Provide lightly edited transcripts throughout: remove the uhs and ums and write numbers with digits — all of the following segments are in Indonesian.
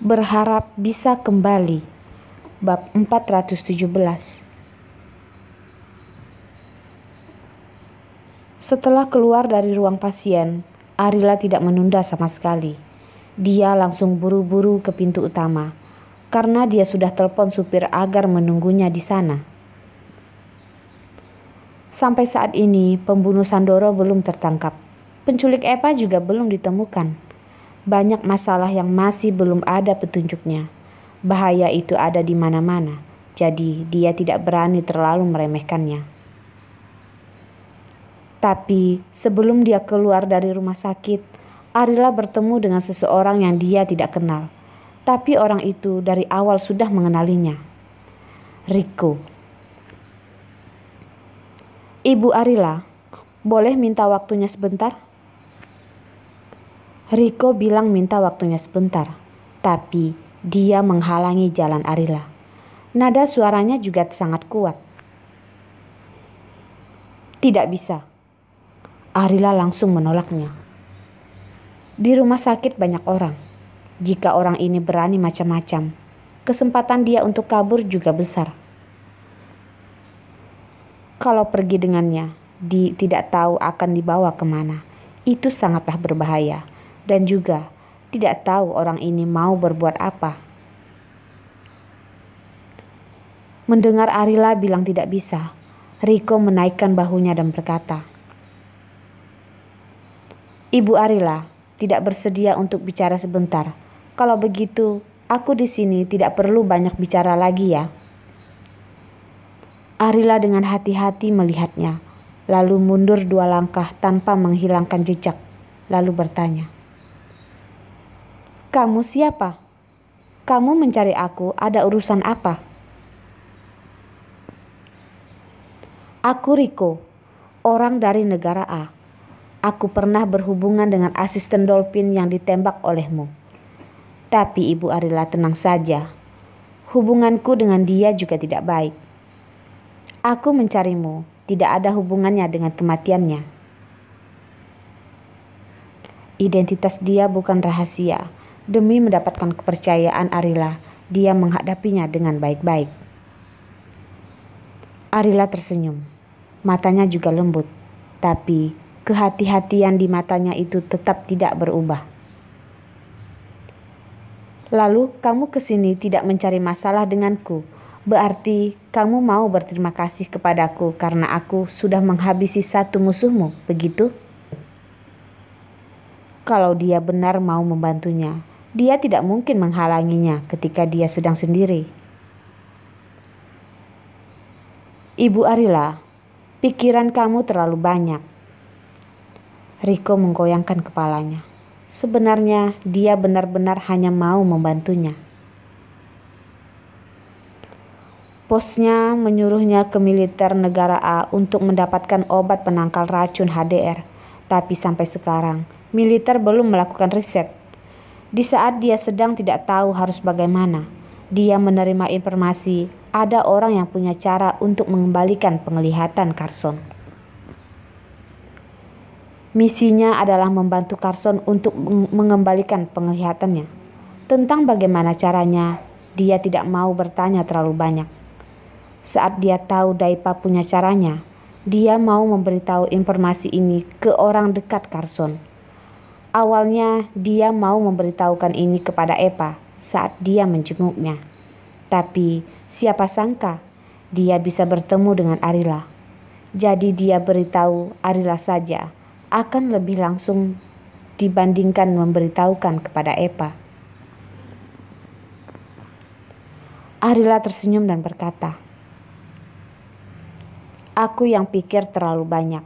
Berharap bisa kembali. Bab 417. Setelah keluar dari ruang pasien, Arila tidak menunda sama sekali. Dia langsung buru-buru ke pintu utama, karena dia sudah telepon supir agar menunggunya di sana. Sampai saat ini, pembunuh Sandoro belum tertangkap. Penculik Eva juga belum ditemukan. Banyak masalah yang masih belum ada petunjuknya. Bahaya itu ada di mana-mana, jadi dia tidak berani terlalu meremehkannya. Tapi sebelum dia keluar dari rumah sakit, Arila bertemu dengan seseorang yang dia tidak kenal. Tapi orang itu dari awal sudah mengenalinya. Rico. "Ibu Arila, boleh minta waktunya sebentar?" Rico bilang minta waktunya sebentar, tapi dia menghalangi jalan Arila. Nada suaranya juga sangat kuat. "Tidak bisa." Arila langsung menolaknya. Di rumah sakit banyak orang. Jika orang ini berani macam-macam, kesempatan dia untuk kabur juga besar. Kalau pergi dengannya, tidak tahu akan dibawa kemana. Itu sangatlah berbahaya. Dan juga tidak tahu orang ini mau berbuat apa. Mendengar Arila bilang tidak bisa, Rico menaikkan bahunya dan berkata, "Ibu Arila tidak bersedia untuk bicara sebentar. Kalau begitu, aku di sini tidak perlu banyak bicara lagi ya." Arila dengan hati-hati melihatnya, lalu mundur 2 langkah tanpa menghilangkan jejak, lalu bertanya, "Kamu siapa? Kamu mencari aku, ada urusan apa?" "Aku Rico, orang dari negara A. Aku pernah berhubungan dengan asisten Dolphin yang ditembak olehmu." "Tapi Ibu Arila tenang saja. Hubunganku dengan dia juga tidak baik. Aku mencarimu, tidak ada hubungannya dengan kematiannya. Identitas dia bukan rahasia. Demi mendapatkan kepercayaan Arila, dia menghadapinya dengan baik-baik." Arila tersenyum. Matanya juga lembut, tapi kehati-hatian di matanya itu tetap tidak berubah. "Lalu kamu kesini tidak mencari masalah denganku. Berarti kamu mau berterima kasih kepadaku karena aku sudah menghabisi satu musuhmu, begitu?" Kalau dia benar mau membantunya, dia tidak mungkin menghalanginya ketika dia sedang sendiri. "Ibu Arila, pikiran kamu terlalu banyak." Rico menggoyangkan kepalanya. Sebenarnya dia benar-benar hanya mau membantunya. Bosnya menyuruhnya ke militer negara A untuk mendapatkan obat penangkal racun HDR. Tapi sampai sekarang, militer belum melakukan riset. Di saat dia sedang tidak tahu harus bagaimana, dia menerima informasi ada orang yang punya cara untuk mengembalikan penglihatan Carson. Misinya adalah membantu Carson untuk mengembalikan penglihatannya. Tentang bagaimana caranya, dia tidak mau bertanya terlalu banyak. Saat dia tahu Daipa punya caranya, dia mau memberitahu informasi ini ke orang dekat Carson. Awalnya dia mau memberitahukan ini kepada Eva saat dia menjenguknya. Tapi siapa sangka dia bisa bertemu dengan Arila. Jadi dia beritahu Arila saja, akan lebih langsung dibandingkan memberitahukan kepada Eva. Arila tersenyum dan berkata, "Aku yang pikir terlalu banyak.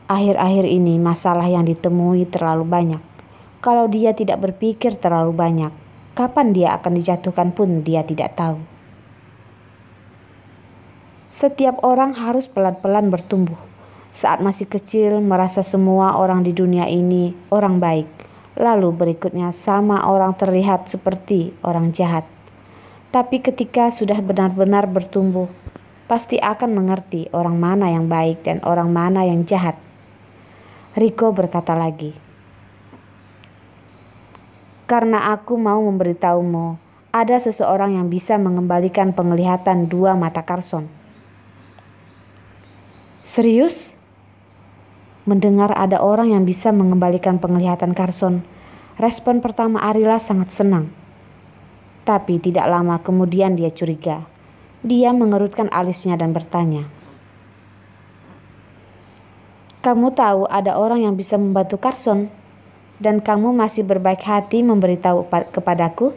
Akhir-akhir ini masalah yang ditemui terlalu banyak. Kalau dia tidak berpikir terlalu banyak, kapan dia akan dijatuhkan pun dia tidak tahu." Setiap orang harus pelan-pelan bertumbuh. Saat masih kecil merasa semua orang di dunia ini orang baik. Lalu berikutnya sama orang terlihat seperti orang jahat. Tapi ketika sudah benar-benar bertumbuh, pasti akan mengerti orang mana yang baik dan orang mana yang jahat. Rico berkata lagi, Karena aku mau memberitahumu, ada seseorang yang bisa mengembalikan penglihatan dua mata Carson. Serius? Mendengar ada orang yang bisa mengembalikan penglihatan Carson, respon pertama Arila sangat senang. Tapi tidak lama kemudian dia curiga. Dia mengerutkan alisnya dan bertanya, "Kamu tahu ada orang yang bisa membantu Carson? Dan kamu masih berbaik hati memberitahu kepadaku?"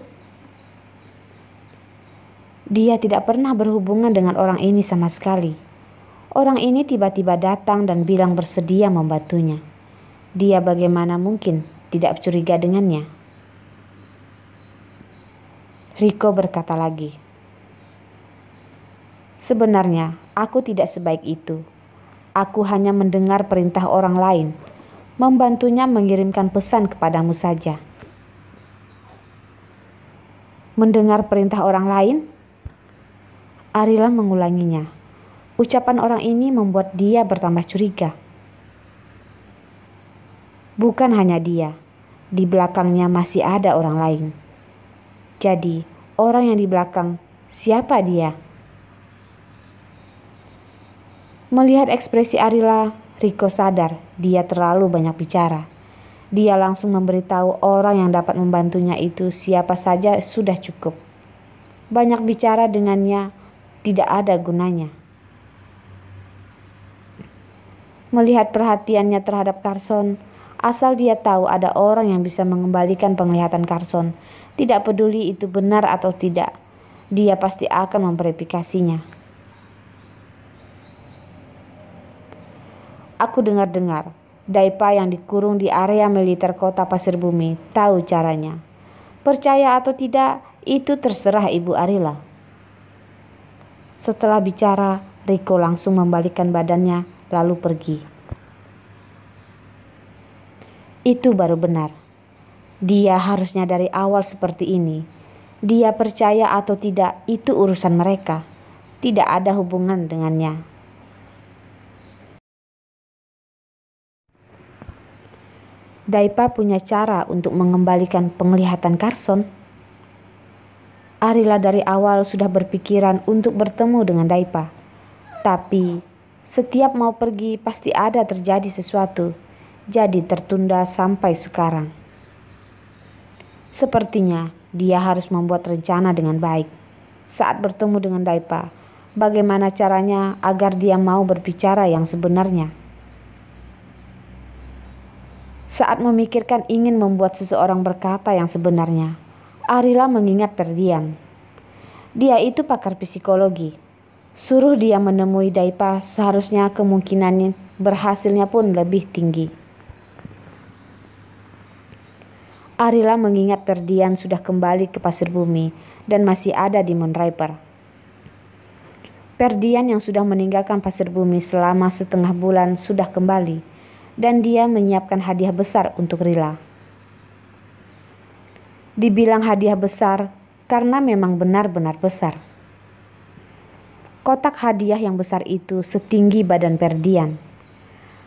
Dia tidak pernah berhubungan dengan orang ini sama sekali. Orang ini tiba-tiba datang dan bilang bersedia membantunya. Dia bagaimana mungkin tidak curiga dengannya? Rico berkata lagi, "Sebenarnya aku tidak sebaik itu. Aku hanya mendengar perintah orang lain, membantunya mengirimkan pesan kepadamu saja." Mendengar perintah orang lain? Arila mengulanginya. Ucapan orang ini membuat dia bertambah curiga. Bukan hanya dia, di belakangnya masih ada orang lain. Jadi, orang yang di belakang, siapa dia? Melihat ekspresi Arila, Rico sadar dia terlalu banyak bicara. Dia langsung memberitahu orang yang dapat membantunya itu siapa saja sudah cukup. Banyak bicara dengannya tidak ada gunanya. Melihat perhatiannya terhadap Carson, asal dia tahu ada orang yang bisa mengembalikan penglihatan Carson, tidak peduli itu benar atau tidak, dia pasti akan memverifikasinya. Aku dengar-dengar, Daipa yang dikurung di area militer kota Pasir Bumi tahu caranya. Percaya atau tidak, itu terserah Ibu Arila. Setelah bicara, Rico langsung membalikkan badannya lalu pergi. Itu baru benar. Dia harusnya dari awal seperti ini. Dia percaya atau tidak, itu urusan mereka. Tidak ada hubungan dengannya. Daipa punya cara untuk mengembalikan penglihatan Carson. Arila dari awal sudah berpikiran untuk bertemu dengan Daipa. Tapi setiap mau pergi pasti ada terjadi sesuatu. Jadi tertunda sampai sekarang. Sepertinya dia harus membuat rencana dengan baik. Saat bertemu dengan Daipa, bagaimana caranya agar dia mau berbicara yang sebenarnya? Saat memikirkan ingin membuat seseorang berkata yang sebenarnya, Arila mengingat Ferdian. Dia itu pakar psikologi. Suruh dia menemui Daipa, seharusnya kemungkinan berhasilnya pun lebih tinggi. Arila mengingat Ferdian sudah kembali ke Pasir Bumi dan masih ada di Moonriper. Ferdian yang sudah meninggalkan Pasir Bumi selama setengah bulan sudah kembali. Dan dia menyiapkan hadiah besar untuk Rila. Dibilang hadiah besar karena memang benar-benar besar. Kotak hadiah yang besar itu setinggi badan Ferdian.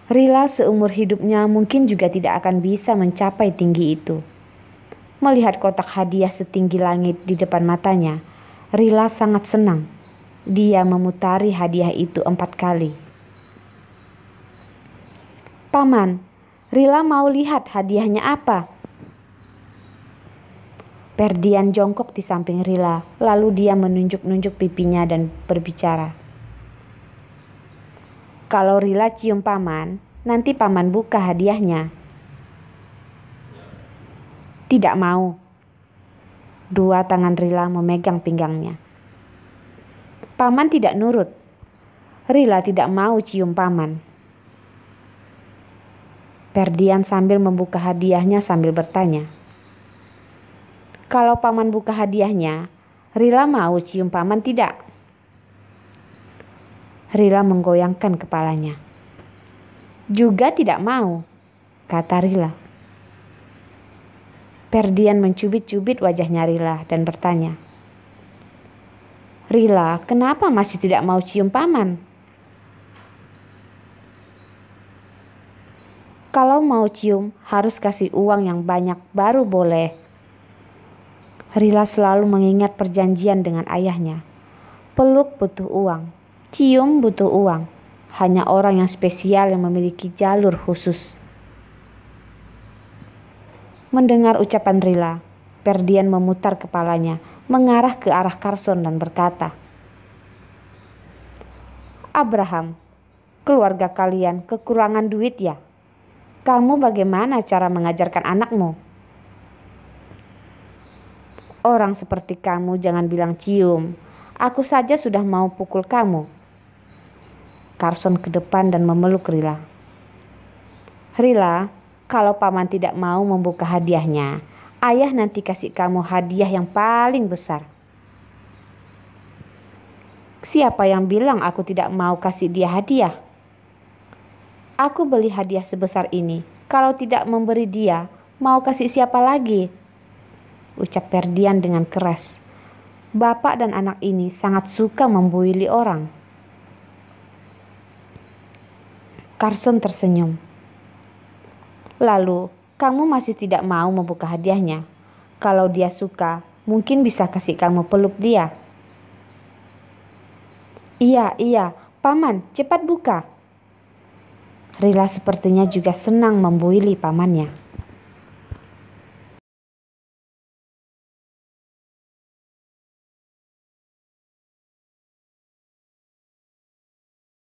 Rila seumur hidupnya mungkin juga tidak akan bisa mencapai tinggi itu. Melihat kotak hadiah setinggi langit di depan matanya, Rila sangat senang. Dia memutari hadiah itu 4 kali. "Paman, Rila mau lihat hadiahnya apa?" Ferdian jongkok di samping Rila, lalu dia menunjuk-nunjuk pipinya dan berbicara. "Kalau Rila cium paman, nanti paman buka hadiahnya." "Tidak mau." Dua tangan Rila memegang pinggangnya. "Paman tidak nurut." Rila tidak mau cium paman. Ferdian sambil membuka hadiahnya sambil bertanya, "Kalau paman buka hadiahnya, Rila mau cium paman tidak?" Rila menggoyangkan kepalanya. "Juga tidak mau," kata Rila. Ferdian mencubit-cubit wajahnya Rila dan bertanya, "Rila, kenapa masih tidak mau cium paman?" "Kalau mau cium harus kasih uang yang banyak baru boleh." Rila selalu mengingat perjanjian dengan ayahnya. Peluk butuh uang, cium butuh uang. Hanya orang yang spesial yang memiliki jalur khusus. Mendengar ucapan Rila, Ferdian memutar kepalanya, mengarah ke arah Carson dan berkata, "Abraham, keluarga kalian kekurangan duit ya? Kamu bagaimana cara mengajarkan anakmu? Orang seperti kamu jangan bilang cium. Aku saja sudah mau pukul kamu." Carson ke depan dan memeluk Rila. "Rila, kalau paman tidak mau membuka hadiahnya, ayah nanti kasih kamu hadiah yang paling besar." "Siapa yang bilang aku tidak mau kasih dia hadiah? Aku beli hadiah sebesar ini. Kalau tidak memberi dia, mau kasih siapa lagi?" ucap Ferdian dengan keras. Bapak dan anak ini sangat suka membuili orang. Carson tersenyum. "Lalu, kamu masih tidak mau membuka hadiahnya? Kalau dia suka, mungkin bisa kasih kamu peluk dia." Iya, paman, cepat buka." Rila sepertinya juga senang membuili pamannya.